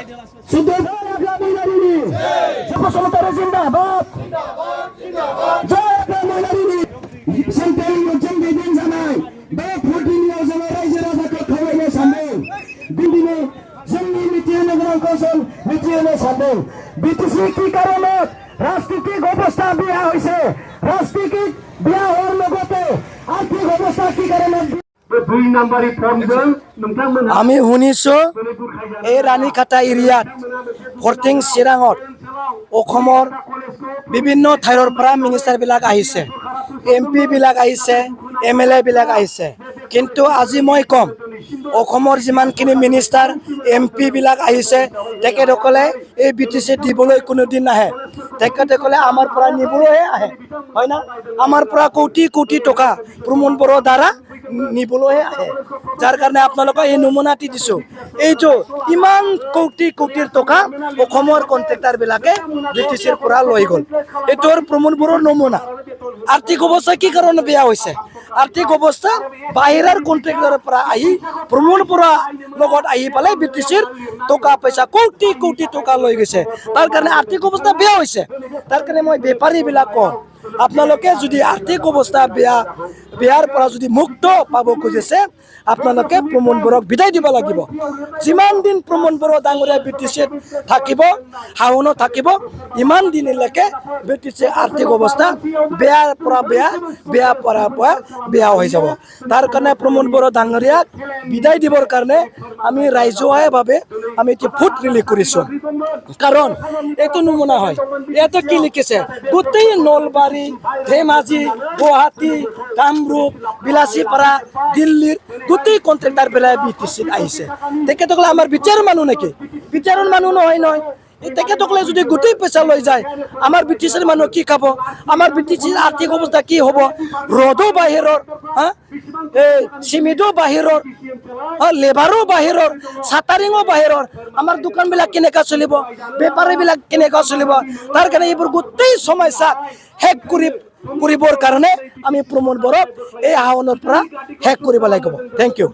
Sudirman Agama ini. Joko Sumatera Zindabad. Jaya Agama ini. Sampai yang bidin samai. Baik putih yang samai raja raja kekawainya sampai. Bidine jami mitian negara kosong mitian sampai. BTC ki karonet. Rastiki অবস্থা বিয়া হইছে রাষ্ট্রিক বিয়া হওয়ার লগতে আর্থিক অবস্থা কি কারণে দুই নাম্বারই ফর্মজন নोंथांमोनहा আমি শুনিছো এই ৰাণীখাটা এৰিয়াত ফৰ্টিং চিৰাঙত অসমৰ বিভিন্ন ঠাইৰ পৰা মিনিষ্টাৰবিলাক আহিছে এমপি বিলাক আহিছে এমএলএ বিলাক আহিছে কিন্তু আজি মই কম অসমৰ যিমানখিনি মিনিষ্টাৰ এমপি বিলাক আহিছে তেখেতসকলে এই বিটিচি দিবলৈ কোনোদিন নাহে তেখেতসকলে আমাৰ পৰা নিবলৈহে আহে হয় না আমাৰ পৰা কোটি কোটি টকা প্ৰমোদ বড়োৰ দ্বাৰা নিবলৈহে আহে যাৰ কাৰণে আপোনালোকক এই নমুনাটি দিছো এইটো ইমান কোটি কোটিৰ টকা অসমৰ কন্ট্ৰাক্টৰবিলাকে বিটিচিৰ পৰা লৈ গ'ল এইটোৰ প্ৰমোদ বড়োৰ নমুনা আৰ্থিক অৱস্থা কি কাৰণে বেয়া হৈছে আৰ্থিক অৱস্থা বাহিৰৰ কন্ট্ৰাক্টৰৰ পৰা আহি প্ৰমোদ বড়োৰ লগত আহি পালে বিটিচিৰ টকা পইচা কোটি কোটি টকা লৈ গৈছে তাৰ কাৰণে আৰ্থিক অৱস্থা বেয়া হৈছে তাৰ কাৰণে মই বেপাৰীবিলাক কওঁ আপোনালোকে যদি আৰ্থিক অৱস্থা বেয়াৰ পৰা যদি মুক্ত পাব খুজিছে আপোনালোকে প্ৰমোদ বড়োক বিদায় দিব লাগিব যিমান দিন প্ৰমোদ বড়ো ডাঙৰীয়া বিটিচিত থাকিব হাউনত থাকিব ইমান দিনলৈকে বিটিচিৰ আৰ্থিক অৱস্থা বেয়াৰ পৰা বেয়া হৈ যাব তাৰ কাৰণে প্ৰমোদ বড়ো ডাঙৰীয়াক বিদায় দিবৰ কাৰণে আমি ৰাইজহুৱাভাৱে আমি এতিয়া ফুট ৰিলি কৰিছোঁ কাৰণ এইটো নমুনা হয় ইয়াতে কি লিখিছে গোটেই নলবাৰী ধেমাজি গুৱাহাটী কামৰূপ বিলাসীপাৰা দিল্লীৰ গোটেই কন্ট্ৰাক্টৰবিলাক বিটিচিত আহিছে তেখেতসকলে আমাৰ বিচাৰৰ মানুহ নেকি বিচাৰৰ মানুহ নহয় তেখেতসকলে যদি গোটেই পইচা লৈ যায় আমাৰ বিটিচিৰ মানুহ কি খাব আমাৰ বিটিচিৰ আৰ্থিক অৱস্থা কি হ'ব ৰ'দো বাহিৰৰ চিমেণ্টো বাহিৰৰ লেবাৰো বাহিৰৰ চাটাৰিঙো বাহিৰৰ আমাৰ দোকানবিলাক কেনেকৈ চলিব বেপাৰীবিলাক কেনেকৈ চলিব তাৰ কাৰণে এইবোৰ গোটেই সমস্যা শেষ কৰিবৰ কাৰণে আমি প্ৰমোদ বড়োক এই হাউনৰ পৰা শেষ কৰিব লাগিব থেংক ইউ